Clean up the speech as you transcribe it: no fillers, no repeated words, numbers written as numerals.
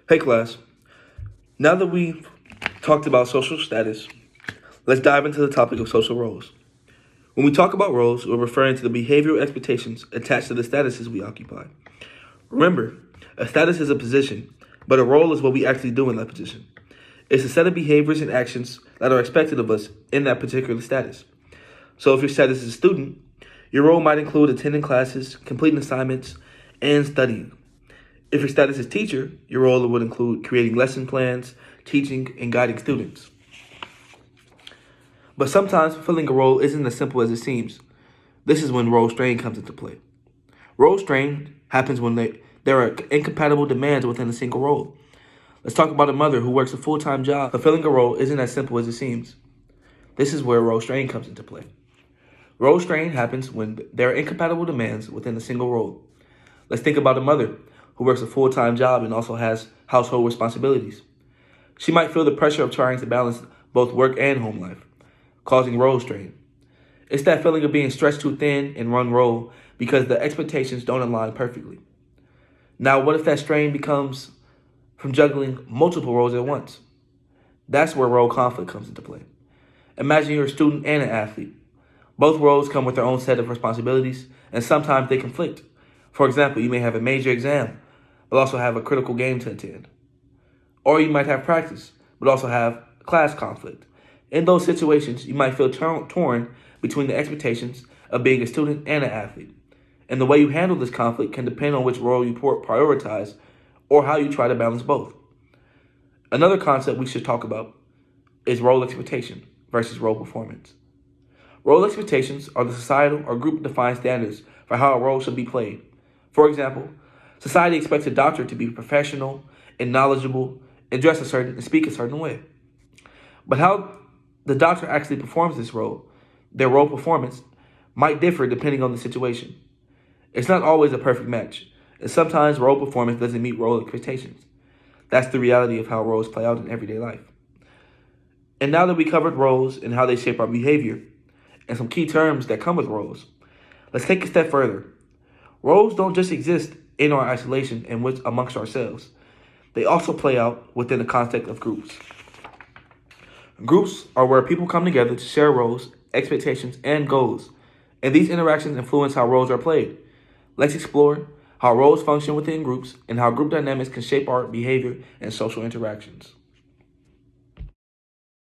Hey class, now that we've talked about social status, let's dive into the topic of social roles. When we talk about roles, we're referring to the behavioral expectations attached to the statuses we occupy. Remember, a status is a position, but a role is what we actually do in that position. It's a set of behaviors and actions that are expected of us in that particular status. So if your status is a student, your role might include attending classes, completing assignments, and studying. If your status is teacher, your role would include creating lesson plans, teaching, and guiding students. But sometimes fulfilling a role isn't as simple as it seems. This is when role strain comes into play. Role strain happens when there are incompatible demands within a single role. Let's talk about a mother who works a full-time job. Fulfilling a role isn't as simple as it seems. This is where role strain comes into play. Role strain happens when there are incompatible demands within a single role. Let's think about a mother who works a full-time job and also has household responsibilities. She might feel the pressure of trying to balance both work and home life, causing role strain. It's that feeling of being stretched too thin in one role because the expectations don't align perfectly. Now, what if that strain becomes from juggling multiple roles at once? That's where role conflict comes into play. Imagine you're a student and an athlete. Both roles come with their own set of responsibilities, and sometimes they conflict. For example, you may have a major exam, but also have a critical game to attend. Or you might have practice, but also have class conflict. In those situations, you might feel torn between the expectations of being a student and an athlete. And the way you handle this conflict can depend on which role you prioritize or how you try to balance both. Another concept we should talk about is role expectation versus role performance. Role expectations are the societal or group-defined standards for how a role should be played. For example, society expects a doctor to be professional and knowledgeable and dress and speak a certain way. But how the doctor actually performs this role, their role performance, might differ depending on the situation. It's not always a perfect match, and sometimes role performance doesn't meet role expectations. That's the reality of how roles play out in everyday life. And now that we covered roles and how they shape our behavior, and some key terms that come with roles, let's take a step further. Roles don't just exist in our isolation and amongst ourselves. They also play out within the context of groups. Groups are where people come together to share roles, expectations, and goals, and these interactions influence how roles are played. Let's explore how roles function within groups and how group dynamics can shape our behavior and social interactions.